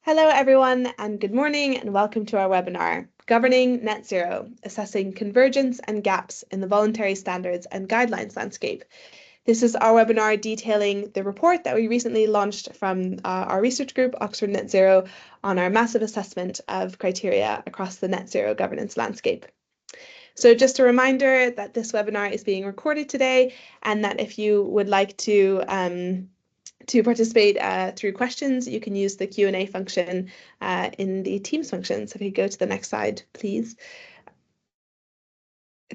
Hello, everyone, and good morning, and welcome to our webinar, Governing Net Zero, Assessing Convergence and Gaps in the Voluntary Standards and Guidelines Landscape. This is our webinar detailing the report that we recently launched from our research group, Oxford Net Zero, on our massive assessment of criteria across the net zero governance landscape. So just a reminder that this webinar is being recorded today, and that if you would like to participate through questions, you can use the Q&A function in the Teams function. So if you go to the next slide, please.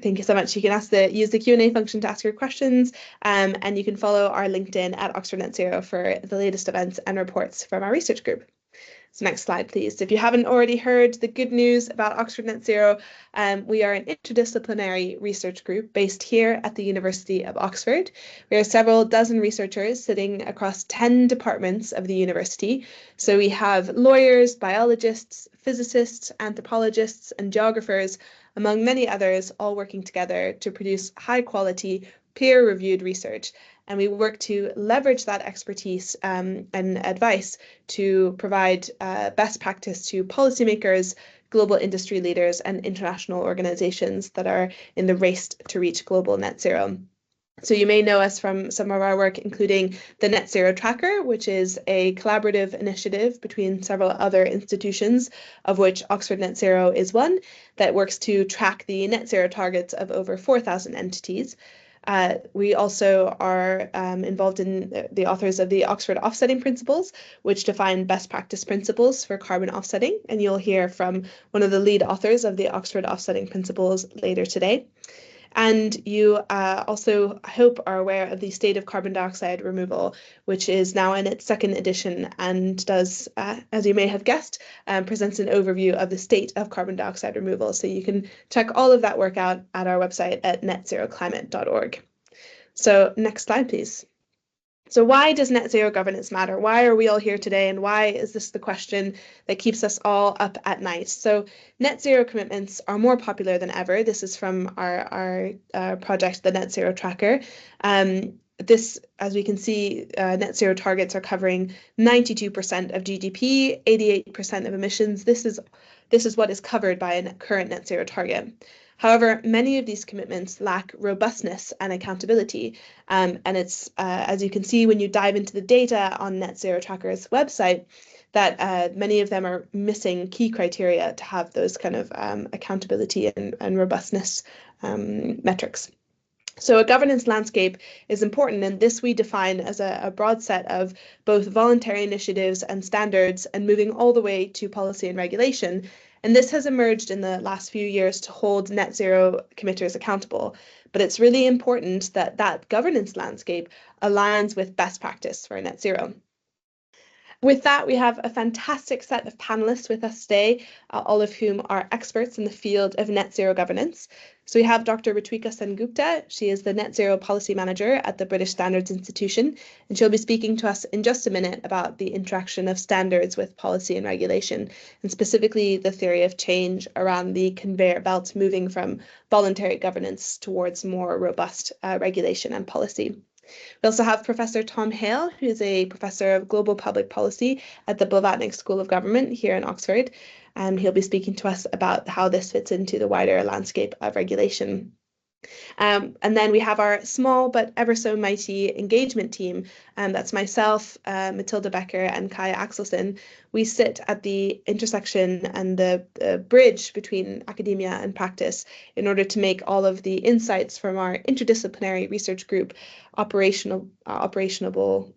Thank you so much. You can use the Q&A function to ask your questions, and you can follow our LinkedIn at Oxford Net Zero for the latest events and reports from our research group. So next slide, please. If you haven't already heard the good news about Oxford Net Zero, we are an interdisciplinary research group based here at the University of Oxford. We are several dozen researchers sitting across 10 departments of the university. So we have lawyers, biologists, physicists, anthropologists, and geographers, among many others, all working together to produce high-quality, peer-reviewed research. And we work to leverage that expertise and advice to provide best practice to policymakers, global industry leaders, and international organizations that are in the race to reach global net zero. So you may know us from some of our work, including the Net Zero Tracker, which is a collaborative initiative between several other institutions, of which Oxford Net Zero is one, that works to track the net zero targets of over 4,000 entities. We also are involved in the authors of the Oxford Offsetting Principles, which define best practice principles for carbon offsetting. And you'll hear from one of the lead authors of the Oxford Offsetting Principles later today. And you also, I hope, are aware of the State of Carbon Dioxide Removal, which is now in its second edition and does, as you may have guessed, presents an overview of the state of carbon dioxide removal. So you can check all of that work out at our website at netzeroclimate.org. So next slide, please. So why does net zero governance matter? Why are we all here today? And why is this the question that keeps us all up at night? So net zero commitments are more popular than ever. This is from our project, the Net Zero Tracker. This, as we can see, net zero targets are covering 92% of GDP, 88% of emissions. This is what is covered by a current net zero target. However, many of these commitments lack robustness and accountability. And it's, as you can see when you dive into the data on Net Zero Tracker's website, that many of them are missing key criteria to have those kind of accountability and robustness metrics. So a governance landscape is important, and this we define as a broad set of both voluntary initiatives and standards, and moving all the way to policy and regulation. And this has emerged in the last few years to hold net zero committers accountable. But it's really important that that governance landscape aligns with best practice for net zero. With that, we have a fantastic set of panelists with us today, all of whom are experts in the field of net zero governance. So we have Dr. Ritvika Sengupta. She is the Net Zero Policy Manager at the British Standards Institution, and she'll be speaking to us in just a minute about the interaction of standards with policy and regulation, and specifically the theory of change around the conveyor belt moving from voluntary governance towards more robust regulation and policy. We also have Professor Tom Hale, who is a professor of global public policy at the Blavatnik School of Government here in Oxford, and he'll be speaking to us about how this fits into the wider landscape of regulation. And then we have our small but ever so mighty engagement team. That's myself, Matilda Becker, and Kaya Axelson. We sit at the intersection and the bridge between academia and practice in order to make all of the insights from our interdisciplinary research group operationalizable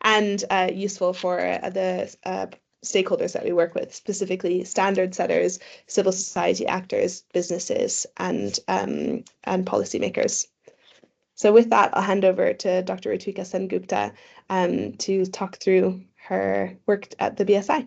and useful for the stakeholders that we work with, specifically standard setters, civil society actors, businesses, and policymakers. So with that, I'll hand over to Dr. Ritvika Sengupta to talk through her work at the BSI.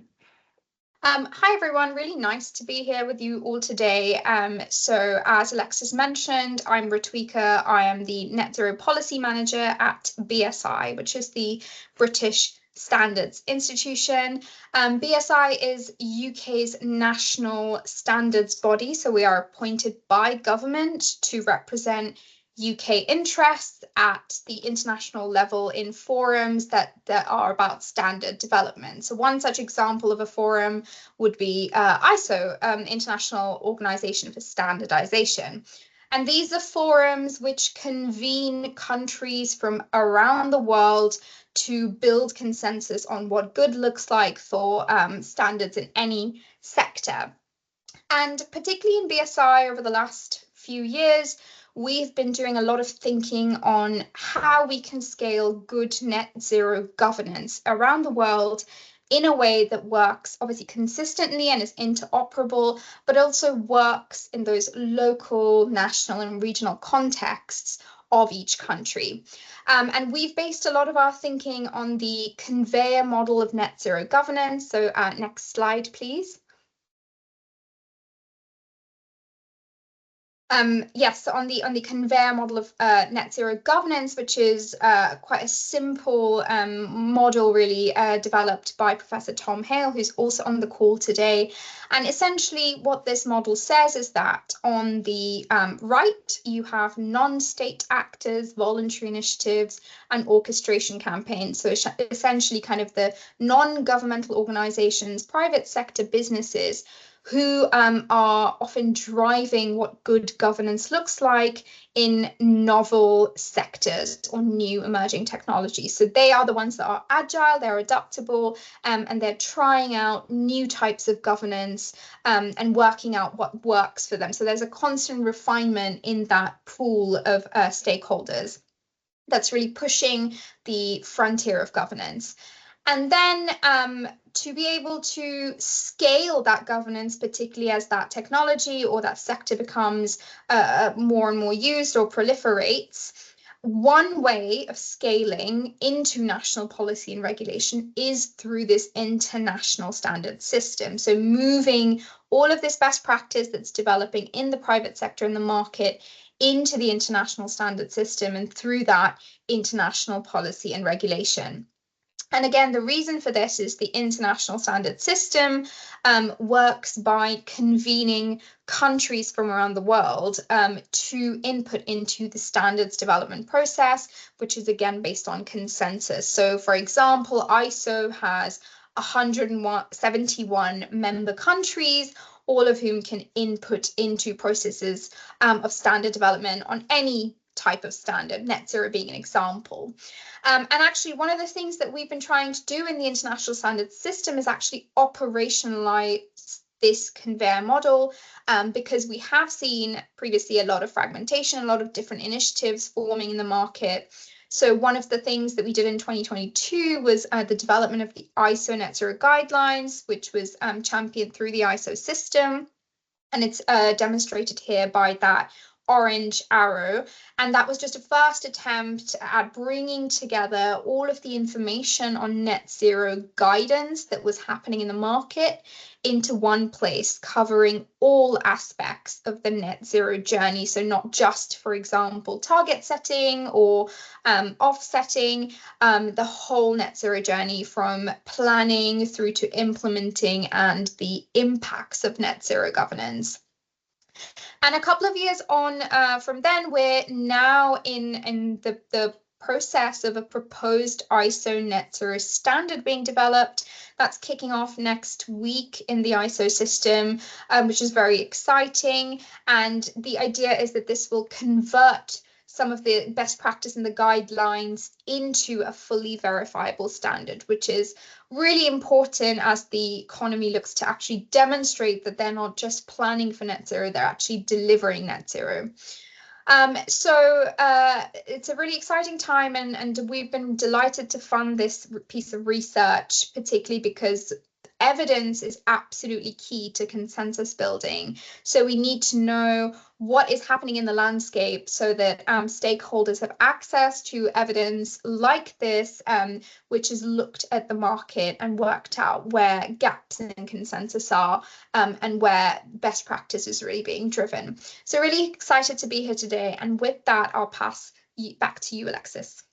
Hi everyone, really nice to be here with you all today. So as Alexis mentioned, I'm Ritvika. I am the Net Zero Policy Manager at BSI, which is the British Standards Institution. BSI is UK's national standards body, so we are appointed by government to represent UK interests at the international level in forums that are about standard development. So one such example of a forum would be ISO, International Organization for Standardization. And these are forums which convene countries from around the world to build consensus on what good looks like for standards in any sector. And particularly in BSI over the last few years, we've been doing a lot of thinking on how we can scale good net zero governance around the world in a way that works obviously consistently and is interoperable, but also works in those local, national, and regional contexts of each country. And we've based a lot of our thinking on the conveyor model of net zero governance. So next slide, please. Yes, on the conveyor model of net zero governance, which is quite a simple model really developed by Professor Tom Hale, who's also on the call today. And essentially what this model says is that on the right, you have non-state actors, voluntary initiatives, and orchestration campaigns. So essentially kind of the non-governmental organizations, private sector businesses who are often driving what good governance looks like in novel sectors or new emerging technologies. So they are the ones that are agile, they're adaptable, and they're trying out new types of governance and working out what works for them. So there's a constant refinement in that pool of stakeholders that's really pushing the frontier of governance. And then to be able to scale that governance, particularly as that technology or that sector becomes more and more used or proliferates, one way of scaling into national policy and regulation is through this international standard system. So moving all of this best practice that's developing in the private sector and the market into the international standard system, and through that, international policy and regulation. And again, the reason for this is the international standard system works by convening countries from around the world to input into the standards development process, which is again based on consensus. So for example, ISO has 171 member countries, all of whom can input into processes of standard development on any type of standard, net zero being an example. And actually, one of the things that we've been trying to do in the international standards system is actually operationalize this conveyor model, because we have seen previously a lot of fragmentation, a lot of different initiatives forming in the market. So one of the things that we did in 2022 was the development of the ISO net zero guidelines, which was championed through the ISO system. And it's demonstrated here by that orange arrow, and that was just a first attempt at bringing together all of the information on net zero guidance that was happening in the market into one place, covering all aspects of the net zero journey. So not just, for example, target setting or offsetting, the whole net zero journey from planning through to implementing and the impacts of net zero governance. And a couple of years on from then, we're now in the process of a proposed ISO net zero standard being developed. That's kicking off next week in the ISO system, which is very exciting. And the idea is that this will convert some of the best practice and the guidelines into a fully verifiable standard, which is really important as the economy looks to actually demonstrate that they're not just planning for net zero, they're actually delivering net zero. So it's a really exciting time, and we've been delighted to fund this piece of research, particularly because evidence is absolutely key to consensus building. So we need to know what is happening in the landscape so that stakeholders have access to evidence like this, which has looked at the market and worked out where gaps in consensus are, and where best practice is really being driven. So really excited to be here today. And with that, I'll pass back to you, Alexis.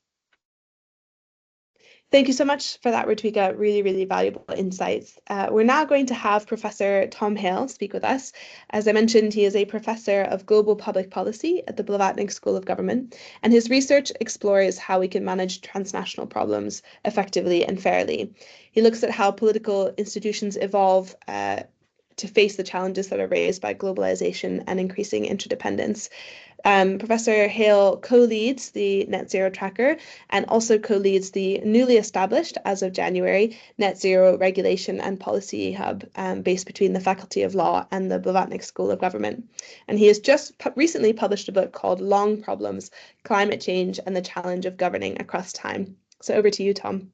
Thank you so much for that, Rituika. Really, really valuable insights. We're now going to have Professor Tom Hale speak with us. As I mentioned, he is a professor of global public policy at the Blavatnik School of Government, and his research explores how we can manage transnational problems effectively and fairly. He looks at how political institutions evolve to face the challenges that are raised by globalization and increasing interdependence. Professor Hale co-leads the Net Zero Tracker and also co-leads the newly established, as of January, Net Zero Regulation and Policy Hub based between the Faculty of Law and the Blavatnik School of Government. And he has just recently published a book called Long Problems, Climate Change and the Challenge of Governing Across Time. So over to you, Tom.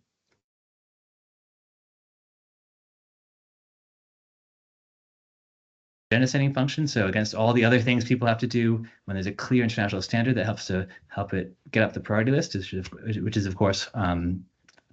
Agenda setting function. So against all the other things people have to do, when there's a clear international standard that helps it get up the priority list, which is of course an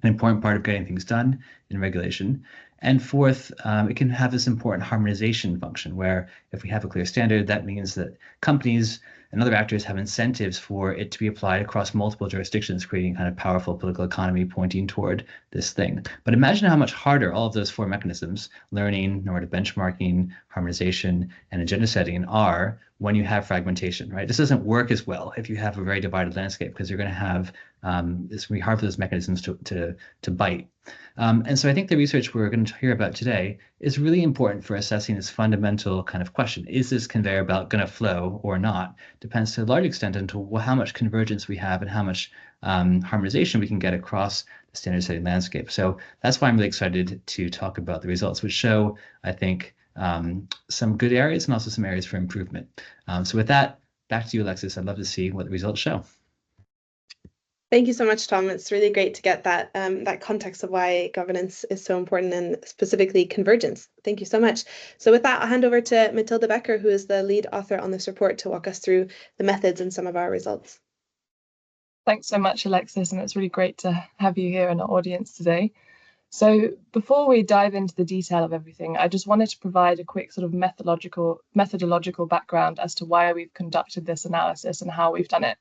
important part of getting things done in regulation. And fourth, it can have this important harmonization function where if we have a clear standard, that means that companies and other actors have incentives for it to be applied across multiple jurisdictions, creating kind of powerful political economy pointing toward this thing. But imagine how much harder all of those four mechanisms, learning, normative benchmarking, harmonization, and agenda setting, are when you have fragmentation, right? This doesn't work as well if you have a very divided landscape, because you're going to have it's going to be hard for those mechanisms to bite. And so I think the research we're going to hear about today is really important for assessing this fundamental kind of question. Is this conveyor belt going to flow or not? Depends to a large extent into how much convergence we have and how much harmonization we can get across the standard setting landscape. So that's why I'm really excited to talk about the results, which show, I think, some good areas and also some areas for improvement. So with that, back to you, Alexis. I'd love to see what the results show. Thank you so much, Tom. It's really great to get that that context of why governance is so important and specifically convergence. Thank you so much. So with that, I'll hand over to Matilda Becker, who is the lead author on this report, to walk us through the methods and some of our results. Thanks so much, Alexis, and it's really great to have you here in our audience today. So before we dive into the detail of everything, I just wanted to provide a quick sort of methodological background as to why we've conducted this analysis and how we've done it.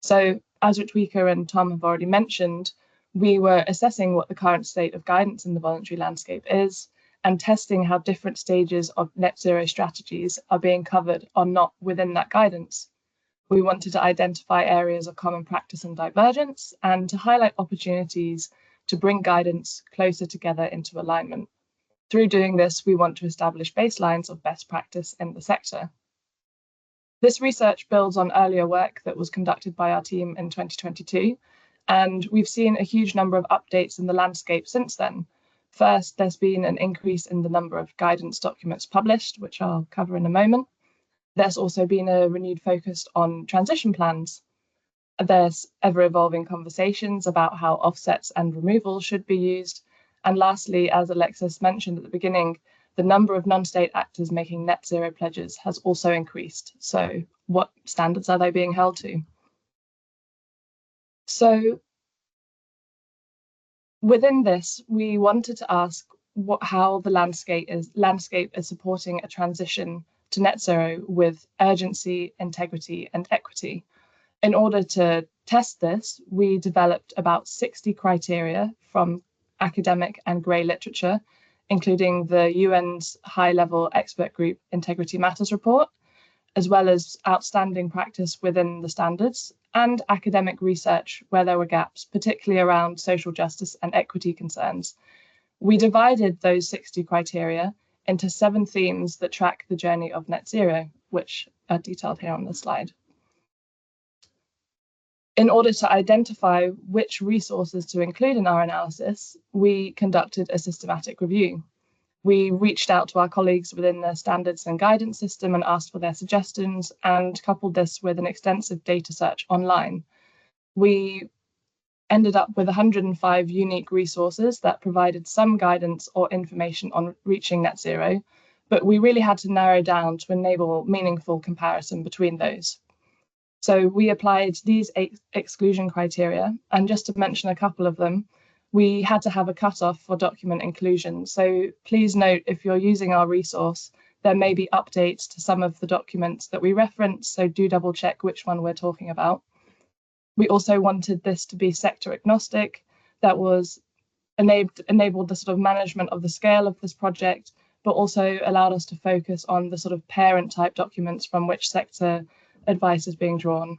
So as Rituika and Tom have already mentioned, we were assessing what the current state of guidance in the voluntary landscape is and testing how different stages of net zero strategies are being covered or not within that guidance. We wanted to identify areas of common practice and divergence and to highlight opportunities to bring guidance closer together into alignment. Through doing this, we want to establish baselines of best practice in the sector. This research builds on earlier work that was conducted by our team in 2022, and we've seen a huge number of updates in the landscape since then. First, there's been an increase in the number of guidance documents published, which I'll cover in a moment. There's also been a renewed focus on transition plans. There's ever-evolving conversations about how offsets and removals should be used. And lastly, as Alexis mentioned at the beginning, the number of non-state actors making net zero pledges has also increased. So what standards are they being held to? So within this, we wanted to ask how the landscape is supporting a transition to net zero with urgency, integrity, and equity. In order to test this, we developed about 60 criteria from academic and grey literature, including the UN's high-level expert group Integrity Matters report, as well as outstanding practice within the standards and academic research where there were gaps, particularly around social justice and equity concerns. We divided those 60 criteria into 7 themes that track the journey of net zero, which are detailed here on the slide. In order to identify which resources to include in our analysis, we conducted a systematic review. We reached out to our colleagues within the standards and guidance system and asked for their suggestions and coupled this with an extensive data search online. We ended up with 105 unique resources that provided some guidance or information on reaching net zero, but we really had to narrow down to enable meaningful comparison between those. So we applied these 8 exclusion criteria, and just to mention a couple of them, we had to have a cutoff for document inclusion. So please note, if you're using our resource, there may be updates to some of the documents that we reference, so do double check which one we're talking about. We also wanted this to be sector agnostic. that was enabled the sort of management of the scale of this project, but also allowed us to focus on the sort of parent type documents from which sector advice is being drawn.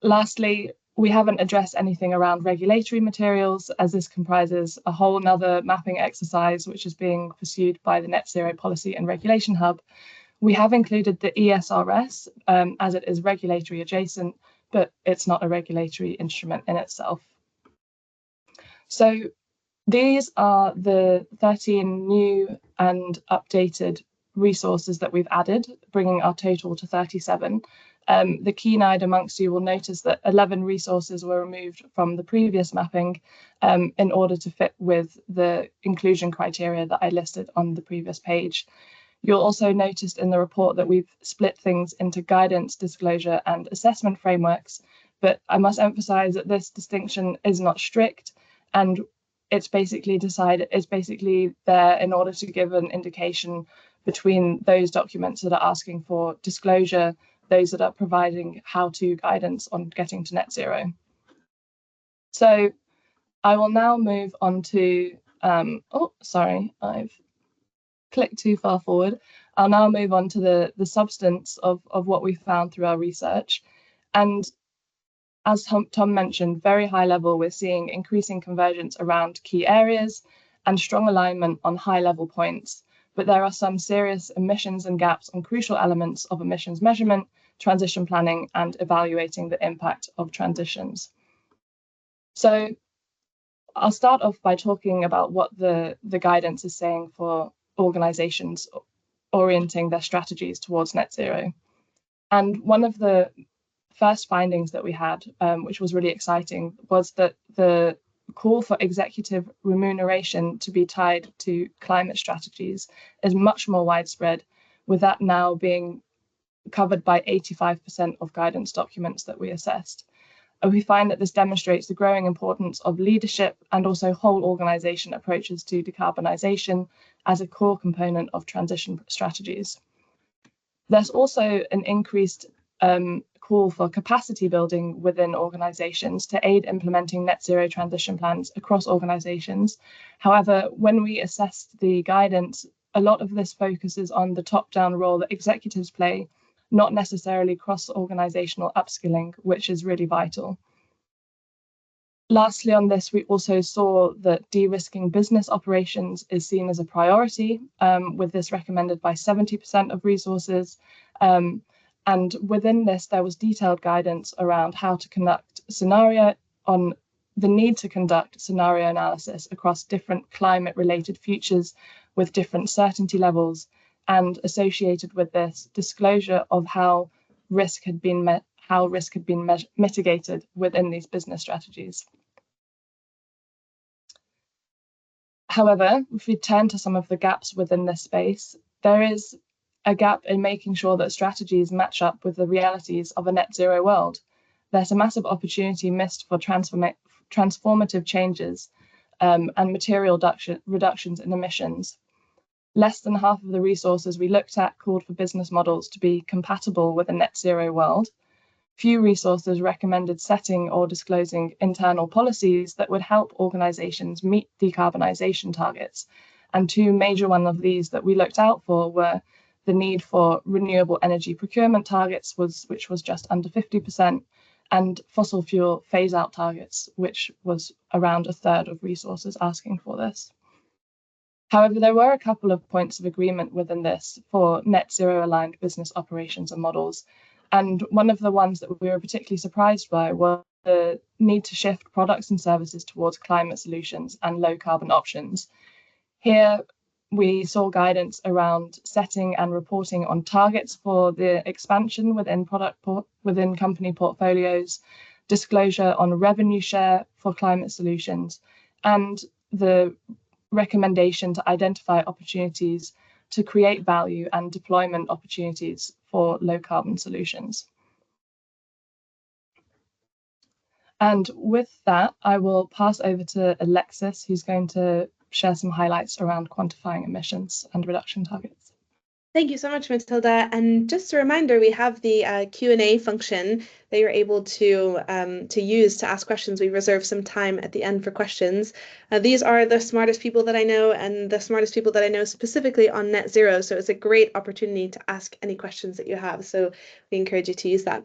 Lastly, we haven't addressed anything around regulatory materials, as this comprises a whole nother mapping exercise which is being pursued by the Net Zero Policy and Regulation Hub. We have included the ESRS as it is regulatory adjacent, but it's not a regulatory instrument in itself. So these are the 13 new and updated resources that we've added, bringing our total to 37. The keen-eyed amongst you will notice that 11 resources were removed from the previous mapping in order to fit with the inclusion criteria that I listed on the previous page. You'll also notice in the report that we've split things into guidance, disclosure, and assessment frameworks, but I must emphasize that this distinction is not strict, and it's basically there in order to give an indication between those documents that are asking for disclosure, those that are providing how-to guidance on getting to net zero. So I will now move on to, oh, sorry, I've clicked too far forward. I'll now move on to the substance of what we found through our research. And as Tom mentioned, very high level, we're seeing increasing convergence around key areas and strong alignment on high level points. But there are some serious omissions and gaps on crucial elements of emissions measurement, transition planning, and evaluating the impact of transitions. So I'll start off by talking about what the guidance is saying for organizations orienting their strategies towards net zero. And one of the first findings that we had, which was really exciting, was that the call for executive remuneration to be tied to climate strategies is much more widespread, with that now being covered by 85% of guidance documents that we assessed. And we find that this demonstrates the growing importance of leadership and also whole organization approaches to decarbonisation as a core component of transition strategies. There's also an increased call for capacity building within organizations to aid implementing net zero transition plans across organizations. However, when we assess the guidance, a lot of this focuses on the top-down role that executives play, not necessarily cross-organizational upskilling, which is really vital. Lastly, on this, we also saw that de-risking business operations is seen as a priority, with this recommended by 70% of resources. And within this, there was detailed guidance around how to conduct scenario on the need to conduct scenario analysis across different climate-related futures with different certainty levels, and associated with this, disclosure of how risk had been mitigated within these business strategies. However, if we turn to some of the gaps within this space, there is a gap in making sure that strategies match up with the realities of a net zero world. There's a massive opportunity missed for transformative changes and material reductions in emissions. Less than half of the resources we looked at called for business models to be compatible with a net zero world. Few resources recommended setting or disclosing internal policies that would help organizations meet decarbonisation targets. And two major ones of these that we looked out for were the need for renewable energy procurement targets, which was just under 50%, and fossil fuel phase-out targets, which was around a third of resources asking for this. However, there were a couple of points of agreement within this for net zero aligned business operations and models. And one of the ones that we were particularly surprised by was the need to shift products and services towards climate solutions and low carbon options. Here, we saw guidance around setting and reporting on targets for the expansion within within company portfolios, disclosure on revenue share for climate solutions, and the recommendation to identify opportunities to create value and deployment opportunities for low carbon solutions. And with that, I will pass over to Alexis, who's going to share some highlights around quantifying emissions and reduction targets. Thank you so much, Matilda. And just a reminder, we have the Q&A function that you're able to use to ask questions. We reserve some time at the end for questions. These are the smartest people that I know and the smartest people that I know specifically on net zero. So it's a great opportunity to ask any questions that you have. So we encourage you to use that.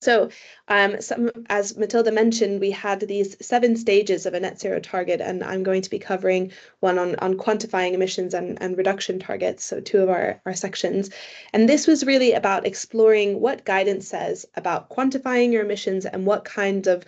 So as Matilda mentioned, we had these 7 stages of a net zero target, and I'm going to be covering one on quantifying emissions and reduction targets, so 2 of our sections. And this was really about exploring what guidance says about quantifying your emissions and what kinds of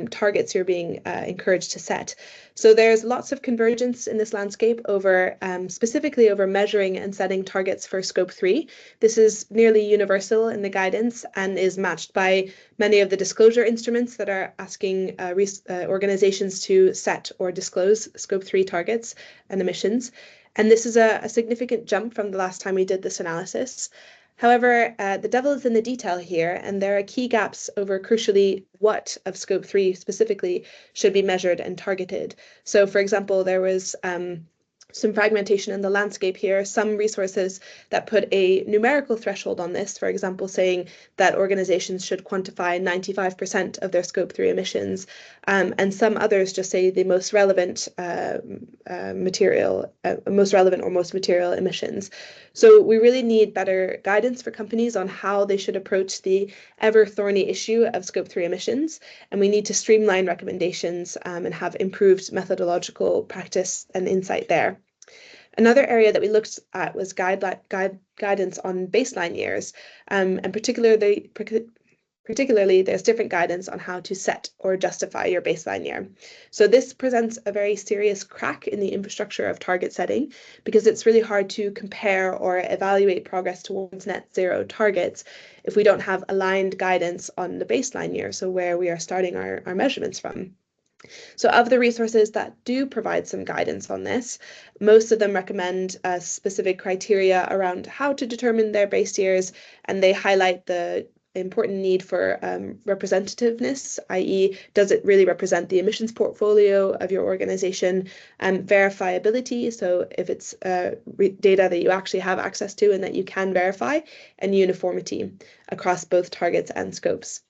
targets you're being encouraged to set. So there's lots of convergence in this landscape over specifically over measuring and setting targets for scope 3. This is nearly universal in the guidance and is matched by many of the disclosure instruments that are asking organizations to set or disclose scope 3 targets and emissions. And this is a significant jump from the last time we did this analysis. However, the devil is in the detail here, and there are key gaps over crucially what of scope 3 specifically should be measured and targeted. So, for example, there was some fragmentation in the landscape here, some resources that put a numerical threshold on this, for example, saying that organizations should quantify 95% of their scope 3 emissions, and some others just say the most relevant or most material emissions. So we really need better guidance for companies on how they should approach the ever thorny issue of scope 3 emissions, and we need to streamline recommendations and have improved methodological practice and insight there. Another area that we looked at was guidance on baseline years, and particularly there's different guidance on how to set or justify your baseline year. So this presents a very serious crack in the infrastructure of target setting, because it's really hard to compare or evaluate progress towards net zero targets if we don't have aligned guidance on the baseline year, so where we are starting our measurements from. So of the resources that do provide some guidance on this, most of them recommend specific criteria around how to determine their base years, and they highlight the important need for representativeness, i.e., does it really represent the emissions portfolio of your organization, and verifiability, so if it's data that you actually have access to and that you can verify, and uniformity across both targets and scopes.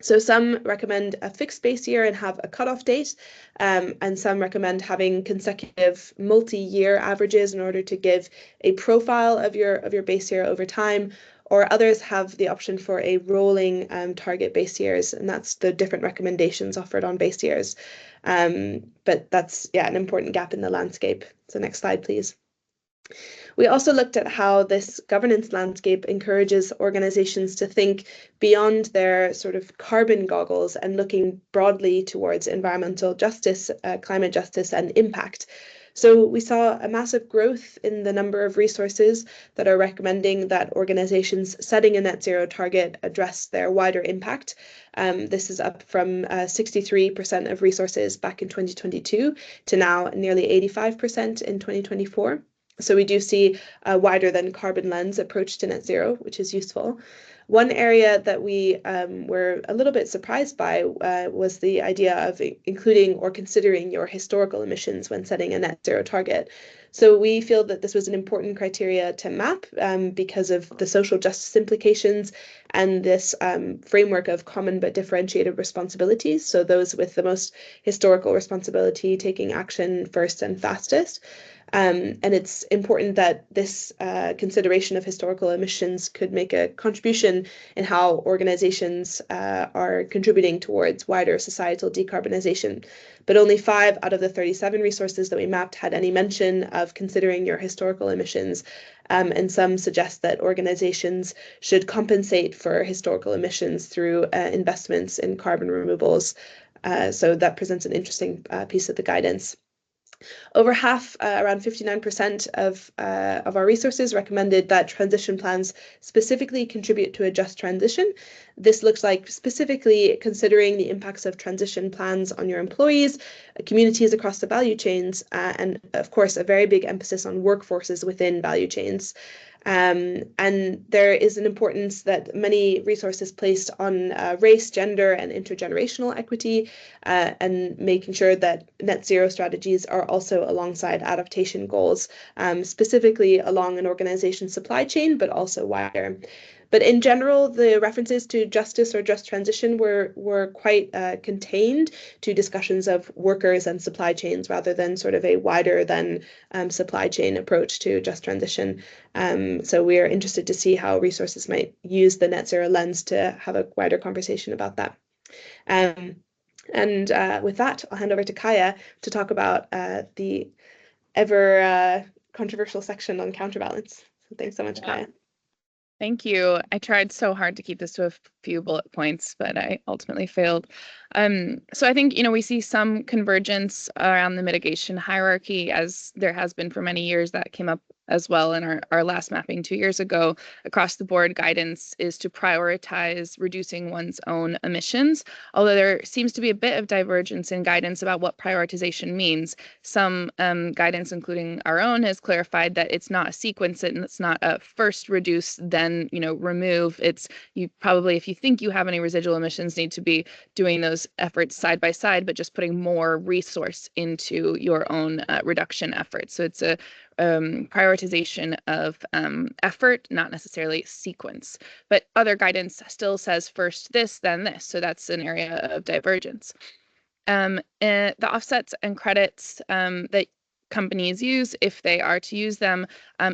So some recommend a fixed base year and have a cutoff date, and some recommend having consecutive multi-year averages in order to give a profile of your base year over time, or others have the option for a rolling target base years, and that's the different recommendations offered on base years. But that's, an important gap in the landscape. So next slide, please. We also looked at how this governance landscape encourages organizations to think beyond their sort of carbon goggles and looking broadly towards environmental justice, climate justice, and impact. So we saw a massive growth in the number of resources that are recommending that organizations setting a net zero target address their wider impact. This is up from 63% of resources back in 2022 to now nearly 85% in 2024. So we do see a wider than carbon lens approach to net zero, which is useful. One area that we were a little bit surprised by was the idea of including or considering your historical emissions when setting a net zero target. So we feel that this was an important criteria to map because of the social justice implications and this framework of common but differentiated responsibilities. So those with the most historical responsibility taking action first and fastest. And it's important that this consideration of historical emissions could make a contribution in how organizations are contributing towards wider societal decarbonization. But only 5 out of the 37 resources that we mapped had any mention of considering your historical emissions. And some suggest that organizations should compensate for historical emissions through investments in carbon removals. So that presents an interesting piece of the guidance. Over half, around 59% of our resources recommended that transition plans specifically contribute to a just transition. This looks like specifically considering the impacts of transition plans on your employees, communities across the value chains, and of course, a very big emphasis on workforces within value chains. And there is an importance that many resources placed on race, gender, and intergenerational equity, and making sure that net zero strategies are also alongside adaptation goals, specifically along an organization's supply chain, but also wider. But in general, the references to justice or just transition were quite contained to discussions of workers and supply chains rather than sort of a wider than supply chain approach to just transition. So we are interested to see how resources might use the net zero lens to have a wider conversation about that. And with that, I'll hand over to Kaya to talk about the ever controversial section on counterbalance. So thanks so much, Kaya. Thank you. I tried so hard to keep this to a few bullet points, but I ultimately failed. So I think, we see some convergence around the mitigation hierarchy, as there has been for many years. That came up as well in our last mapping 2 years ago. Across the board guidance is to prioritize reducing one's own emissions, although there seems to be a bit of divergence in guidance about what prioritization means. Some guidance, including our own, has clarified that it's not a sequence and it's not a first reduce, then remove. It's you probably, if you think you have any residual emissions, need to be doing those efforts side by side, but just putting more resource into your own reduction efforts. So it's a prioritization of effort, not necessarily sequence. But other guidance still says first this, then this. So that's an area of divergence. The offsets and credits that companies use, if they are to use them,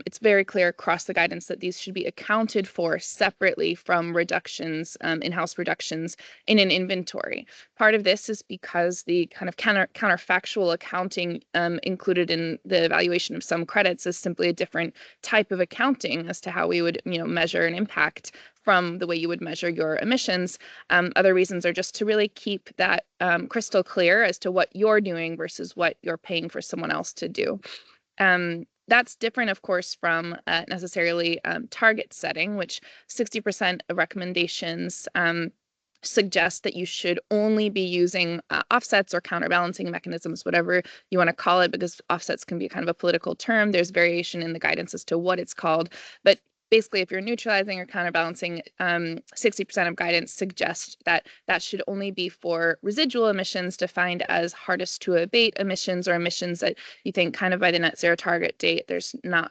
it's very clear across the guidance that these should be accounted for separately from reductions, in-house reductions in an inventory. Part of this is because the kind of counterfactual accounting included in the evaluation of some credits is simply a different type of accounting as to how we would measure an impact from the way you would measure your emissions. Other reasons are just to really keep that crystal clear as to what you're doing versus what you're paying for someone else to do. That's different, of course, from necessarily target setting, which 60% of recommendations suggest that you should only be using offsets or counterbalancing mechanisms, whatever you want to call it, because offsets can be kind of a political term. There's variation in the guidance as to what it's called, but basically, if you're neutralizing or counterbalancing, 60% of guidance suggests that that should only be for residual emissions defined as hardest to abate emissions, or emissions that you think kind of by the net zero target date, there's not,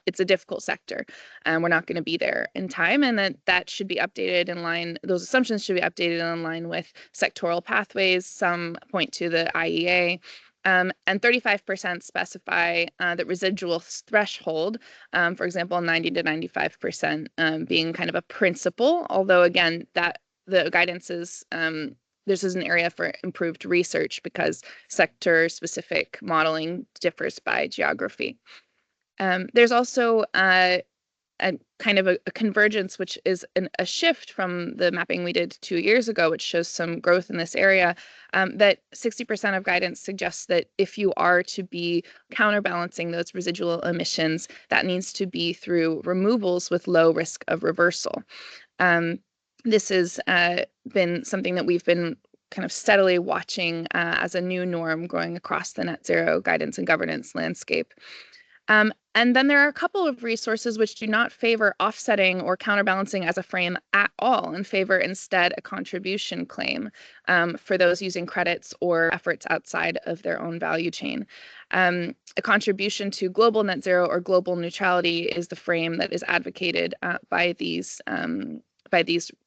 it's a difficult sector and we're not going to be there in time. And that should be updated in line, those assumptions should be updated in line with sectoral pathways. Some point to the IEA. And 35% specify the residual threshold, for example, 90 to 95% being kind of a principle, although again, that the guidance is, this is an area for improved research because sector-specific modeling differs by geography. There's also a kind of a convergence, which is a shift from the mapping we did 2 years ago, which shows some growth in this area, that 60% of guidance suggests that if you are to be counterbalancing those residual emissions, that needs to be through removals with low risk of reversal. This has been something that we've been kind of steadily watching as a new norm growing across the net zero guidance and governance landscape. And then there are a couple of resources which do not favor offsetting or counterbalancing as a frame at all, and favor instead a contribution claim for those using credits or efforts outside of their own value chain. A contribution to global net zero or global neutrality is the frame that is advocated by these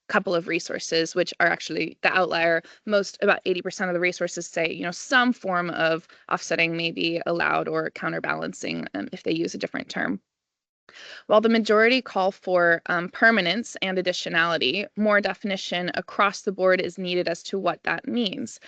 couple of resources, which are actually the outlier. About 80% of the resources say, some form of offsetting may be allowed or counterbalancing if they use a different term. While the majority call for permanence and additionality, more definition across the board is needed as to what that means.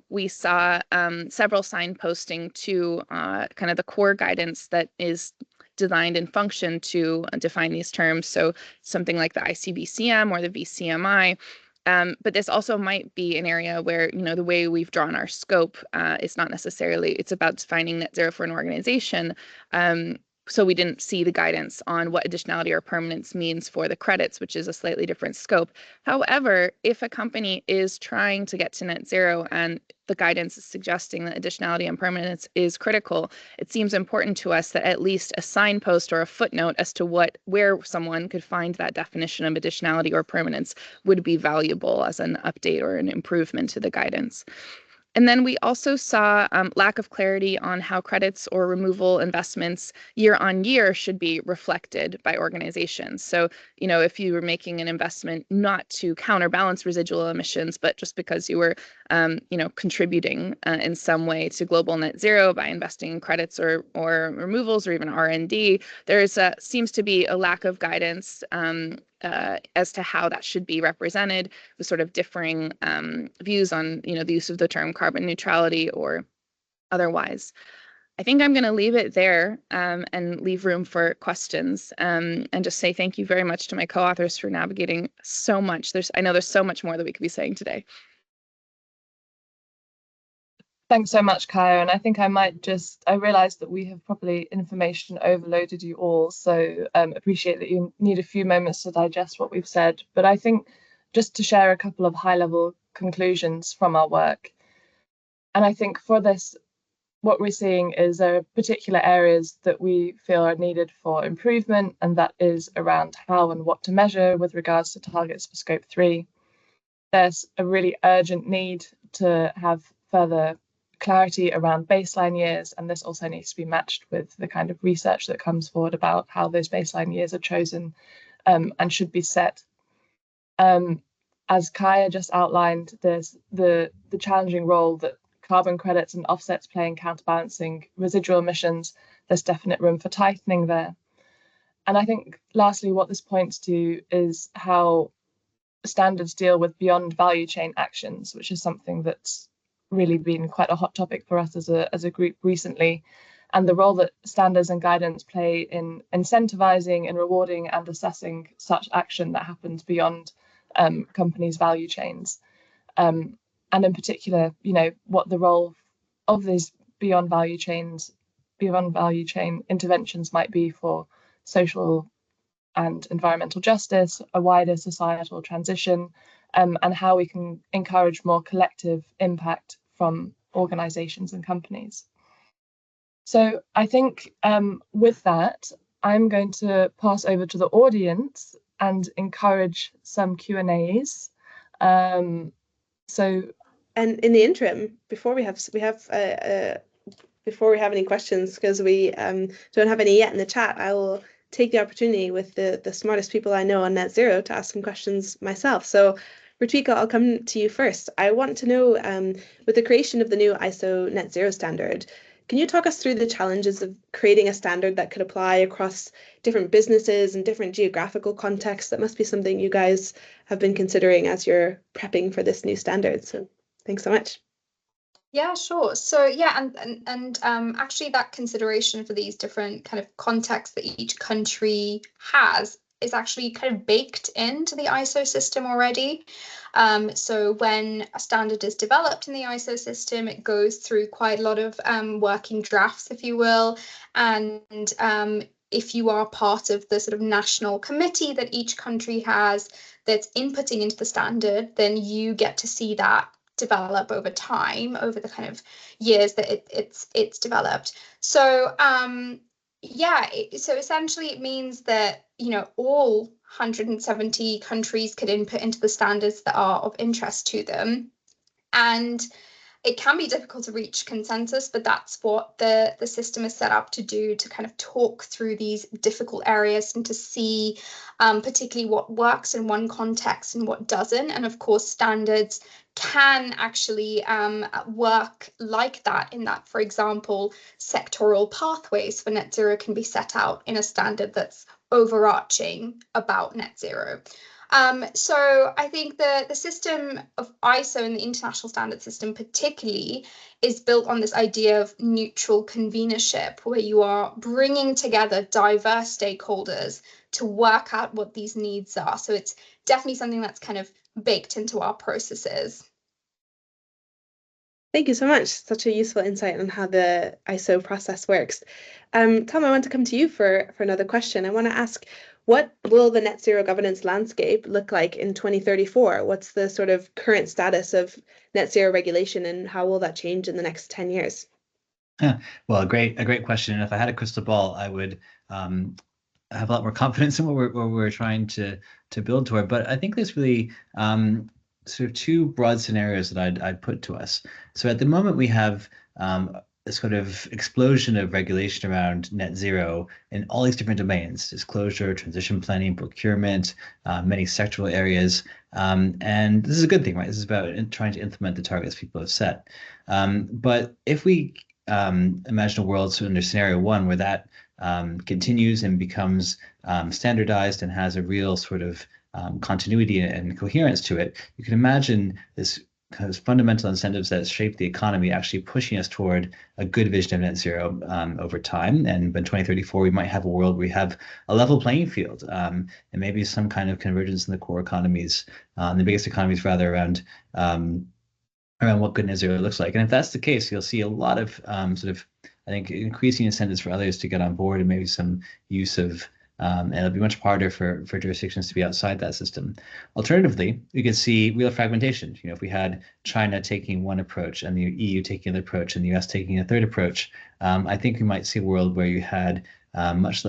We saw several signposting to kind of the core guidance that is designed and function to define these terms. So something like the ICVCM or the VCMI. But this also might be an area where, the way we've drawn our scope is not necessarily, it's about defining net zero for an organization. so we didn't see the guidance on what additionality or permanence means for the credits, which is a slightly different scope. However, if a company is trying to get to net zero and the guidance is suggesting that additionality and permanence is critical, it seems important to us that at least a signpost or a footnote as to where someone could find that definition of additionality or permanence would be valuable as an update or an improvement to the guidance. And then we also saw lack of clarity on how credits or removal investments year on year should be reflected by organizations. So, if you were making an investment not to counterbalance residual emissions, but just because you were, contributing in some way to global net zero by investing in credits or removals or even R&D, seems to be a lack of guidance as to how that should be represented, with sort of differing views on, the use of the term carbon neutrality or otherwise. I think I'm going to leave it there and leave room for questions and just say thank you very much to my co-authors for navigating so much. I know there's so much more that we could be saying today. Thanks so much, Kaya. And I think I realized that we have probably information overloaded you all. So appreciate that you need a few moments to digest what we've said. But I think just to share a couple of high-level conclusions from our work. And I think for this, what we're seeing is there are particular areas that we feel are needed for improvement, and that is around how and what to measure with regards to targets for Scope 3. There's a really urgent need to have further clarity around baseline years, and this also needs to be matched with the kind of research that comes forward about how those baseline years are chosen and should be set. As Kaya just outlined, there's the challenging role that carbon credits and offsets play in counterbalancing residual emissions. There's definite room for tightening there. And I think lastly, what this points to is how standards deal with beyond value chain actions, which is something that's really been quite a hot topic for us as a group recently, and the role that standards and guidance play in incentivizing and rewarding and assessing such action that happens beyond companies' value chains. And in particular, what the role of these beyond value chain interventions might be for social and environmental justice, a wider societal transition, and how we can encourage more collective impact from organizations and companies. So I think with that, I'm going to pass over to the audience and encourage some Q&As. And in the interim, before we have any questions, because we don't have any yet in the chat, I will take the opportunity with the smartest people I know on net zero to ask some questions myself. So Ritvika, I'll come to you first. I want to know, with the creation of the new ISO net zero standard, can you talk us through the challenges of creating a standard that could apply across different businesses and different geographical contexts? That must be something you guys have been considering as you're prepping for this new standard. So thanks so much. Yeah, sure. So yeah, and actually that consideration for these different kind of contexts that each country has is actually kind of baked into the ISO system already. So when a standard is developed in the ISO system, it goes through quite a lot of working drafts, if you will, and if you are part of the sort of national committee that each country has that's inputting into the standard, then you get to see that develop over time, over the kind of years that it's developed. So so essentially it means that all 170 countries could input into the standards that are of interest to them, and it can be difficult to reach consensus, but that's what the system is set up to do, to kind of talk through these difficult areas and to see particularly what works in one context and what doesn't. And of course, standards can actually work like that, in that, for example, sectoral pathways for net zero can be set out in a standard that's overarching about net zero. So I think the system of ISO and the international standard system particularly is built on this idea of neutral convenership, where you are bringing together diverse stakeholders to work out what these needs are. So it's definitely something that's kind of baked into our processes. Thank you so much. Such a useful insight on how the ISO process works. Tom, I want to come to you for another question. I want to ask, what will the net zero governance landscape look like in 2034? What's the sort of current status of net zero regulation, and how will that change in the next 10 years? Well, a great question. And if I had a crystal ball, I would have a lot more confidence in what we're trying to build toward. But I think there's really sort of two broad scenarios that I'd put to us. So at the moment we have a sort of explosion of regulation around net zero in all these different domains: disclosure, transition planning, procurement, many sectoral areas. And this is a good thing, right? This is about trying to implement the targets people have set. But if we imagine a world under scenario one where that continues and becomes standardized and has a real sort of continuity and coherence to it, you can imagine this kind of fundamental incentives that shape the economy actually pushing us toward a good vision of net zero over time. And by 2034, we might have a world where we have a level playing field and maybe some kind of convergence in the core economies, the biggest economies rather, around what good net zero looks like. And if that's the case, you'll see a lot of sort of, I think, increasing incentives for others to get on board, and maybe some use of, and it'll be much harder for jurisdictions to be outside that system. Alternatively, we could see real fragmentation. You know, if we had China taking one approach and the EU taking another approach and the US taking a third approach, I think we might see a world where you had much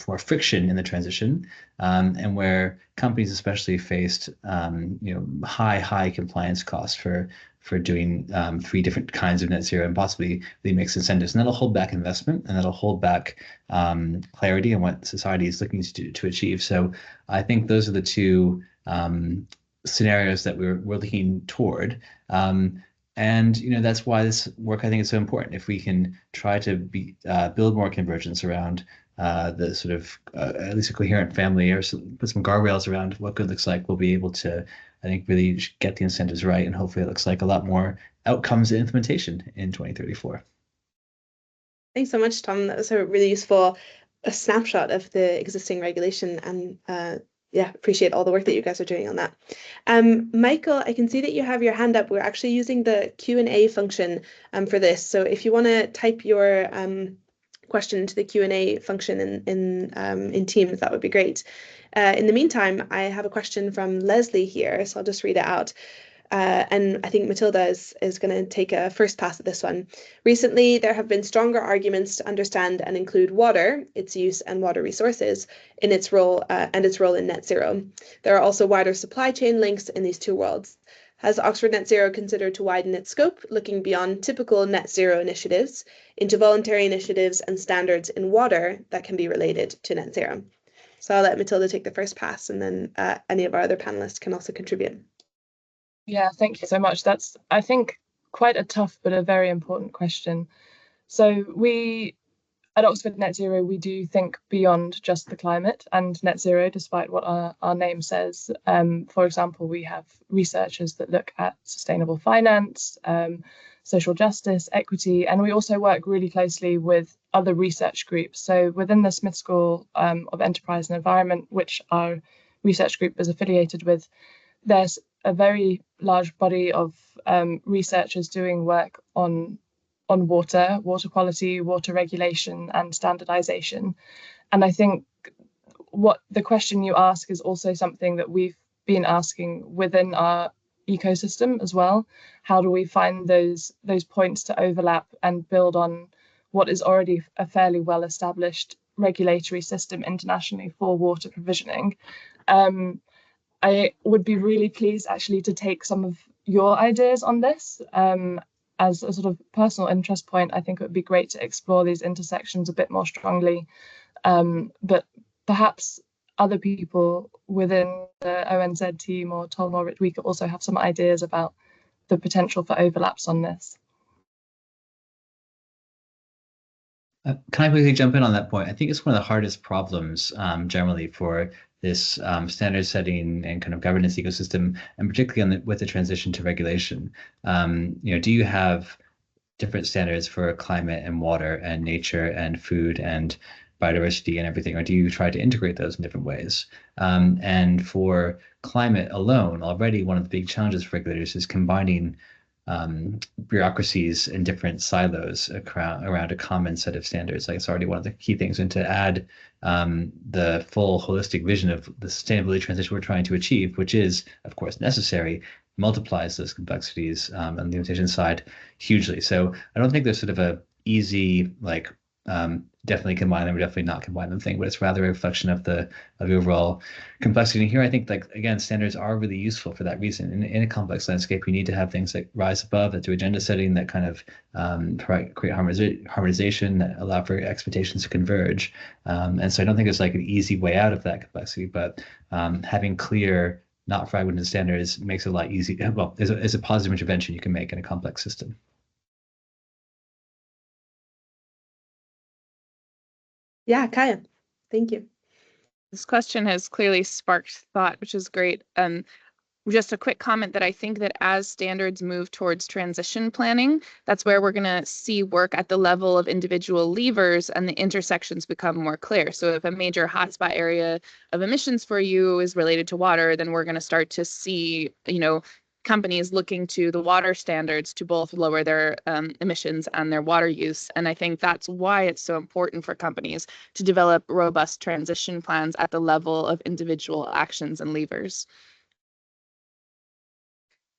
more friction in the transition, and where companies especially faced high compliance costs for doing three different kinds of net zero and possibly the mixed incentives. And that'll hold back investment, and that'll hold back clarity on what society is looking to achieve. So I think those are the two scenarios that we're looking toward. And that's why this work, I think, is so important. If we can try to build more convergence around the sort of at least a coherent family, or put some guardrails around what good looks like, we'll be able to, I think, really get the incentives right, and hopefully it looks like a lot more outcomes and implementation in 2034. Thanks so much, Tom. That was a really useful snapshot of the existing regulation, and yeah, appreciate all the work that you guys are doing on that. Michael, I can see that you have your hand up. We're actually using the Q&A function for this. So if you want to type your question into the Q&A function in Teams, that would be great. In the meantime, I have a question from Leslie here, so I'll just read it out. And I think Matilda is going to take a first pass at this one. Recently, there have been stronger arguments to understand and include water, its use and water resources, in its role in net zero. There are also wider supply chain links in these two worlds. Has Oxford Net Zero considered to widen its scope, looking beyond typical net zero initiatives into voluntary initiatives and standards in water that can be related to net zero? So I'll let Matilda take the first pass, and then any of our other panelists can also contribute. Yeah, thank you so much. That's, I think, quite a tough but a very important question. So we, at Oxford Net Zero, we do think beyond just the climate and net zero, despite what our name says. For example, we have researchers that look at sustainable finance, social justice, equity, and we also work really closely with other research groups. So within the Smith School of Enterprise and Environment, which our research group is affiliated with, there's a very large body of researchers doing work on water quality, water regulation, and standardization. And I think what the question you ask is also something that we've been asking within our ecosystem as well. How do we find those points to overlap and build on what is already a fairly well-established regulatory system internationally for water provisioning? I would be really pleased actually to take some of your ideas on this. As a sort of personal interest point, I think it would be great to explore these intersections a bit more strongly. But perhaps other people within the ONZ team, or Tom or Ritwika, also have some ideas about the potential for overlaps on this. Can I quickly jump in on that point? I think it's one of the hardest problems generally for this standard setting and kind of governance ecosystem, and particularly with the transition to regulation. Do you have different standards for climate and water and nature and food and biodiversity and everything, or do you try to integrate those in different ways? And for climate alone, already one of the big challenges for regulators is combining bureaucracies in different silos around a common set of standards. Like, it's already one of the key things. And to add the full holistic vision of the sustainability transition we're trying to achieve, which is, of course, necessary, multiplies those complexities on the limitation side hugely. So I don't think there's sort of a easy, like, definitely combine them or definitely not combine them thing, but it's rather a reflection of the overall complexity. And here, I think, like, again, standards are really useful for that reason. In a complex landscape, you need to have things that rise above, that do agenda setting, that kind of create harmonization, that allow for expectations to converge. And so I don't think there's like an easy way out of that complexity, but having clear, not fragmented standards makes it a lot easier. Well, is a positive intervention you can make in a complex system. Yeah, Kaya, thank you. This question has clearly sparked thought, which is great. Just a quick comment that I think that as standards move towards transition planning, that's where we're going to see work at the level of individual levers and the intersections become more clear. So if a major hotspot area of emissions for you is related to water, then we're going to start to see, companies looking to the water standards to both lower their emissions and their water use. And I think that's why it's so important for companies to develop robust transition plans at the level of individual actions and levers.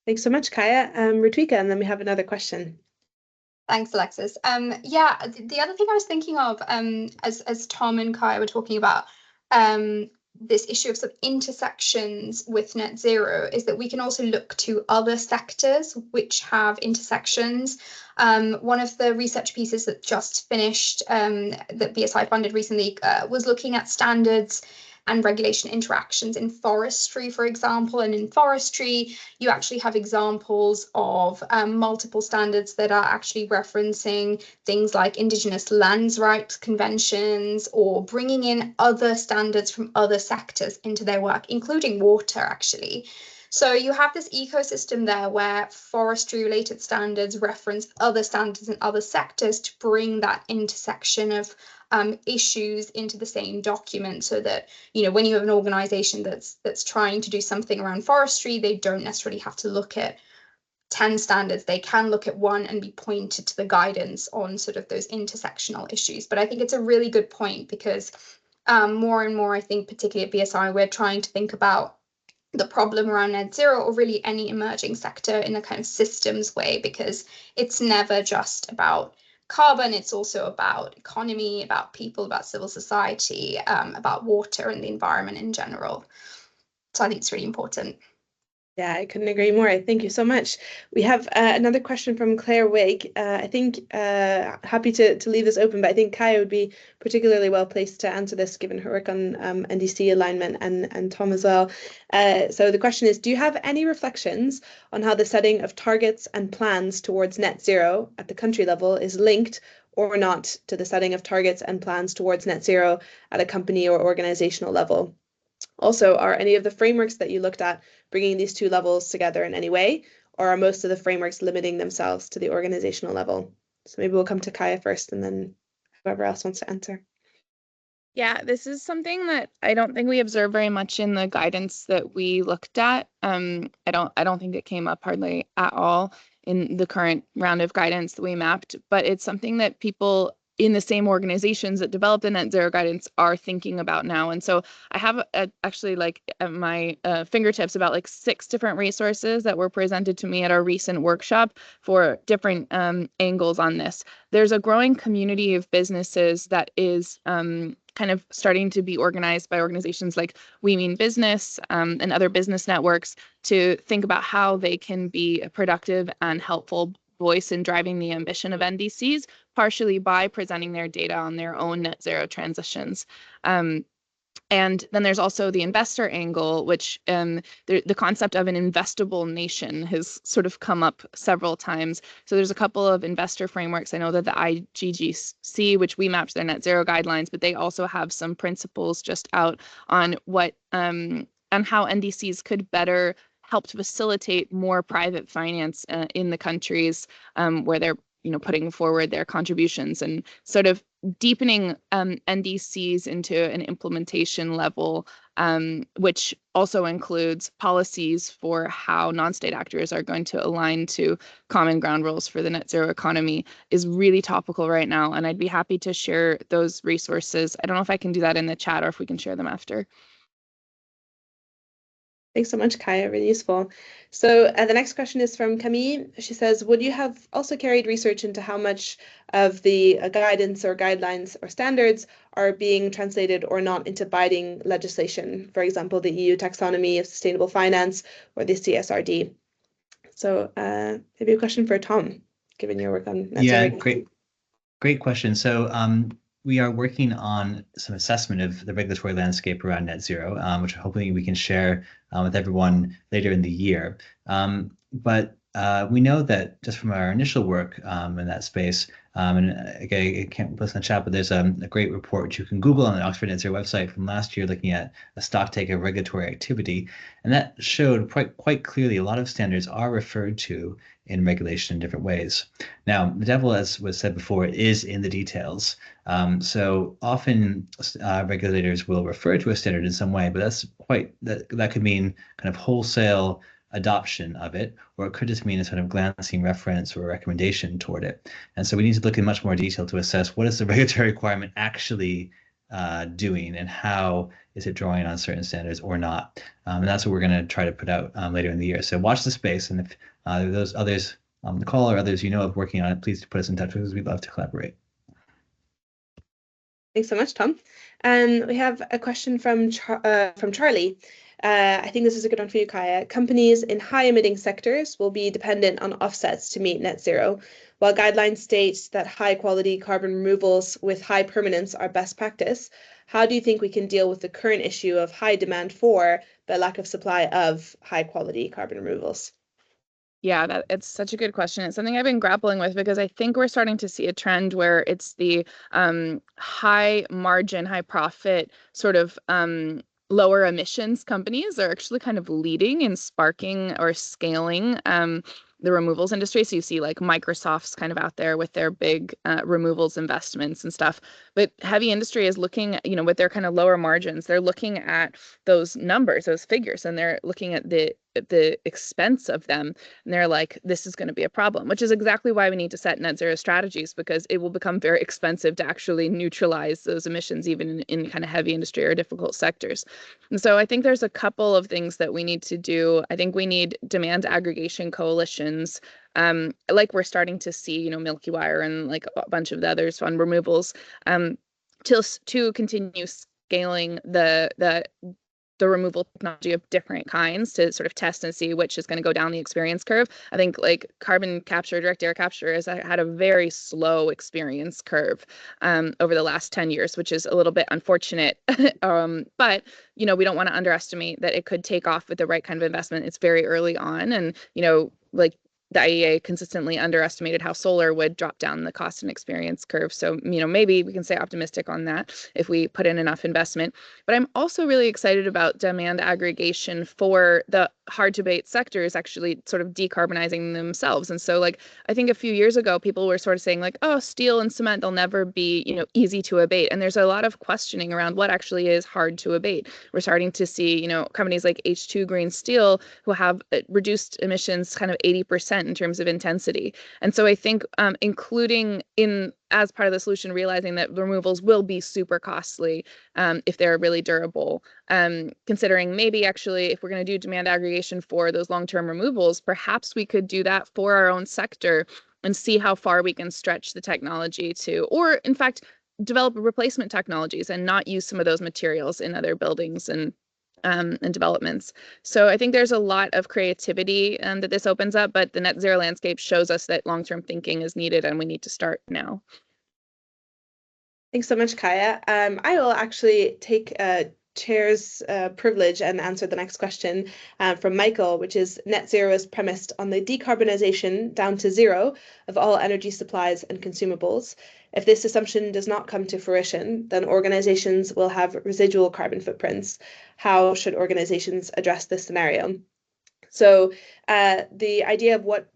Thanks so much, Kaya. Ritwika, and then we have another question. Thanks, Alexis. Yeah, the other thing I was thinking of, as Tom and Kaya were talking about, this issue of sort of intersections with net zero, is that we can also look to other sectors which have intersections. One of the research pieces that just finished, that BSI funded recently, was looking at standards and regulation interactions in forestry, for example. And in forestry, you actually have examples of multiple standards that are actually referencing things like Indigenous lands rights conventions, or bringing in other standards from other sectors into their work, including water, actually. So you have this ecosystem there where forestry related standards reference other standards in other sectors to bring that intersection of issues into the same document, so that, when you have an organization that's trying to do something around forestry, they don't necessarily have to look at 10 standards. They can look at one and be pointed to the guidance on sort of those intersectional issues. But I think it's a really good point, because more and more, I think, particularly at BSI, we're trying to think about the problem around net zero, or really any emerging sector, in a kind of systems way, because it's never just about carbon, it's also about economy, about people, about civil society, about water and the environment in general. So I think it's really important. Yeah, I couldn't agree more. Thank you so much. We have another question from Claire Wig. I think happy to leave this open, but I think Kaya would be particularly well placed to answer this, given her work on NDC alignment, and Tom as well. So the question is, do you have any reflections on how the setting of targets and plans towards net zero at the country level is linked or not to the setting of targets and plans towards net zero at a company or organizational level? Also, are any of the frameworks that you looked at bringing these two levels together in any way, or are most of the frameworks limiting themselves to the organizational level? So maybe we'll come to Kaya first, and then whoever else wants to answer. Yeah, this is something that I don't think we observed very much in the guidance that we looked at. I don't think it came up hardly at all in the current round of guidance that we mapped, but it's something that people in the same organizations that developed the net zero guidance are thinking about now. And so I have actually at my fingertips about 6 different resources that were presented to me at our recent workshop for different angles on this. There's a growing community of businesses that is kind of starting to be organized by organizations like We Mean Business and other business networks to think about how they can be a productive and helpful voice in driving the ambition of NDCs, partially by presenting their data on their own net zero transitions. And then there's also the investor angle, which the concept of an investable nation has sort of come up several times. So there's a couple of investor frameworks. I know that the IGGC, which we mapped their net zero guidelines, but they also have some principles just out on what on how NDCs could better help to facilitate more private finance in the countries where they're putting forward their contributions, and sort of deepening NDCs into an implementation level, which also includes policies for how non-state actors are going to align to common ground rules for the net zero economy, is really topical right now. And I'd be happy to share those resources. I don't know if I can do that in the chat or if we can share them after. Thanks so much, Kaya, really useful. So the next question is from Camille. She says, would you have also carried research into how much of the guidance or guidelines or standards are being translated or not into binding legislation, for example, the EU taxonomy of sustainable finance or the CSRD? So maybe a question for Tom, given your work on net zero. Great question. So we are working on some assessment of the regulatory landscape around net zero, which hopefully we can share with everyone later in the year. But we know that just from our initial work in that space, and again, I can't post in the chat, but there's a great report which you can Google on the Oxford Net Zero website from last year looking at a stock take of regulatory activity. And that showed quite clearly a lot of standards are referred to in regulation in different ways. Now, the devil, as was said before, is in the details. So often regulators will refer to a standard in some way, but that could mean kind of wholesale adoption of it, or it could just mean a sort of glancing reference or recommendation toward it. And so we need to look in much more detail to assess what is the regulatory requirement actually doing and how is it drawing on certain standards or not. And that's what we're going to try to put out later in the year. So watch the space, and if those others on the call or others you know of working on it, please put us in touch with us. We'd love to collaborate. Thanks so much, Tom. We have a question from Charlie. I think this is a good one for you, Kaya. Companies in high-emitting sectors will be dependent on offsets to meet net zero. While guidelines state that high-quality carbon removals with high permanence are best practice, how do you think we can deal with the current issue of high demand for but lack of supply of high-quality carbon removals? Yeah, it's such a good question. It's something I've been grappling with because I think we're starting to see a trend where it's the high margin, high profit sort of lower emissions companies are actually kind of leading in sparking or scaling the removals industry. So you see like Microsoft's kind of out there with their big removals investments and stuff. But heavy industry is looking, with their kind of lower margins, they're looking at those numbers, those figures, and they're looking at the expense of them. And they're like, this is going to be a problem, which is exactly why we need to set net zero strategies, because it will become very expensive to actually neutralize those emissions, even in kind of heavy industry or difficult sectors. And so I think there's a couple of things that we need to do. I think we need demand aggregation coalitions, like we're starting to see, Milky Wire and like a bunch of the others on removals, to continue scaling the removal technology of different kinds to sort of test and see which is going to go down the experience curve. I think like carbon capture, direct air capture has had a very slow experience curve over the last 10 years, which is a little bit unfortunate. But, we don't want to underestimate that it could take off with the right kind of investment. It's very early on. And, like the IEA consistently underestimated how solar would drop down the cost and experience curve. So, maybe we can stay optimistic on that if we put in enough investment. But I'm also really excited about demand aggregation for the hard to abate sectors actually sort of decarbonizing themselves. And so like, I think a few years ago, people were sort of saying like, oh, steel and cement, they'll never be, easy to abate. And there's a lot of questioning around what actually is hard to abate. We're starting to see, companies like H2 Green Steel who have reduced emissions kind of 80% in terms of intensity. And so I think including in as part of the solution, realizing that removals will be super costly if they're really durable. Considering maybe actually if we're going to do demand aggregation for those long-term removals, perhaps we could do that for our own sector and see how far we can stretch the technology to, or in fact, develop replacement technologies and not use some of those materials in other buildings and developments. So I think there's a lot of creativity that this opens up, but the net zero landscape shows us that long-term thinking is needed and we need to start now. Thanks so much, Kaya. I will actually take chair's privilege and answer the next question from Michael, which is net zero is premised on the decarbonization down to zero of all energy supplies and consumables. If this assumption does not come to fruition, then organizations will have residual carbon footprints. How should organizations address this scenario? So the idea of what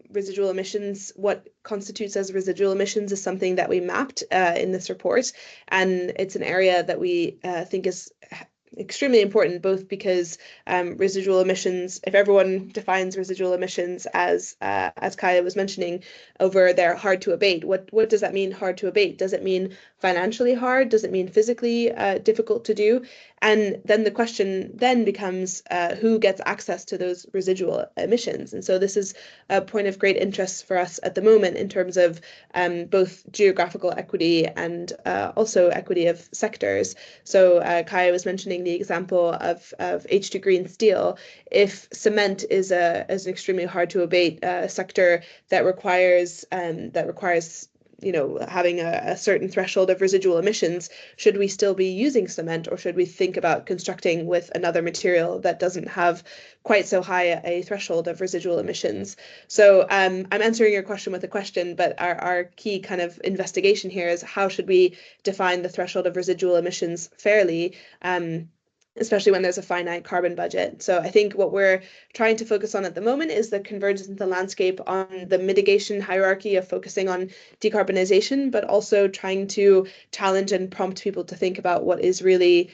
constitutes as residual emissions is something that we mapped in this report. And it's an area that we think is extremely important, both because residual emissions, if everyone defines residual emissions as Kaya was mentioning over there, hard to abate, what does that mean, hard to abate? Does it mean financially hard? Does it mean physically difficult to do? And then the question then becomes who gets access to those residual emissions? And so this is a point of great interest for us at the moment in terms of both geographical equity and also equity of sectors. So Kaya was mentioning the example of H2 green steel. If cement is an extremely hard to abate sector that requires having a certain threshold of residual emissions, should we still be using cement, or should we think about constructing with another material that doesn't have quite so high a threshold of residual emissions? So I'm answering your question with a question, but our key kind of investigation here is how should we define the threshold of residual emissions fairly, especially when there's a finite carbon budget. So I think what we're trying to focus on at the moment is the convergence in the landscape on the mitigation hierarchy of focusing on decarbonization, but also trying to challenge and prompt people to think about what is really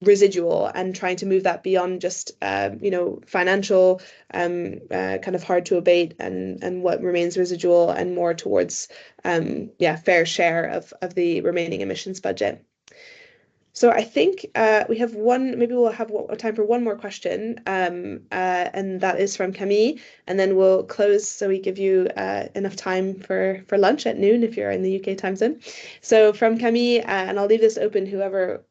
residual and trying to move that beyond just financial kind of hard to abate and what remains residual, and more towards fair share of the remaining emissions budget. So I think we have maybe we'll have time for one more question, and that is from Camille, and then we'll close so we give you enough time for lunch at noon if you're in the UK time zone. So from Camille, and I'll leave this open, whoever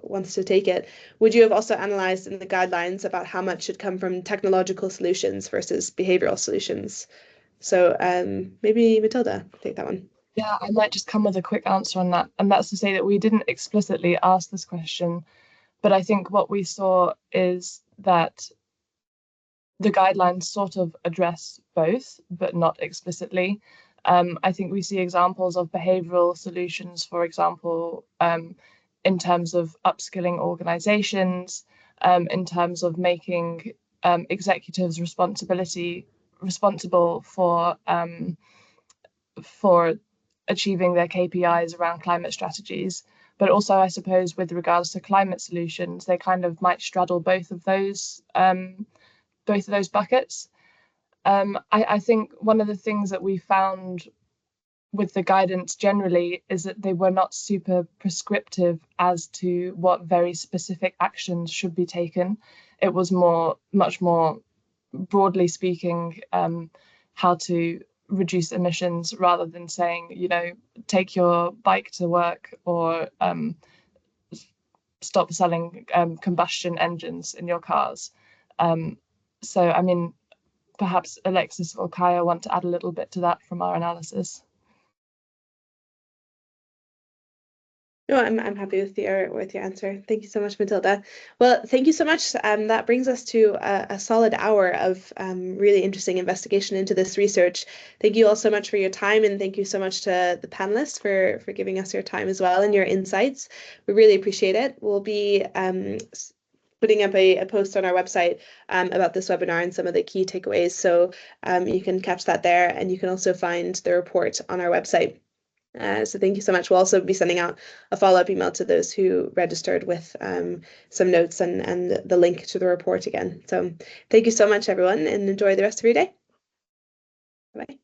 wants to take it. Would you have also analyzed in the guidelines about how much should come from technological solutions versus behavioral solutions? So maybe Matilda, take that one. Yeah, I might just come with a quick answer on that. And that's to say that we didn't explicitly ask this question, but I think what we saw is that the guidelines sort of address both, but not explicitly. I think we see examples of behavioral solutions, for example, in terms of upskilling organizations, in terms of making executives responsible for achieving their KPIs around climate strategies. But also, I suppose, with regards to climate solutions, they kind of might straddle both of those buckets. I think one of the things that we found with the guidance generally is that they were not super prescriptive as to what very specific actions should be taken. It was much more broadly speaking, how to reduce emissions, rather than saying, take your bike to work, or stop selling combustion engines in your cars. So, I mean, perhaps Alexis or Kaya want to add a little bit to that from our analysis. No, I'm happy with your answer. Thank you so much, Matilda. Well, thank you so much. That brings us to a solid hour of really interesting investigation into this research. Thank you all so much for your time, and thank you so much to the panelists for giving us your time as well and your insights. We really appreciate it. We'll be putting up a post on our website about this webinar and some of the key takeaways. So you can catch that there, and you can also find the report on our website. So thank you so much. We'll also be sending out a follow-up email to those who registered with some notes and the link to the report again. So thank you so much, everyone, and enjoy the rest of your day. Bye.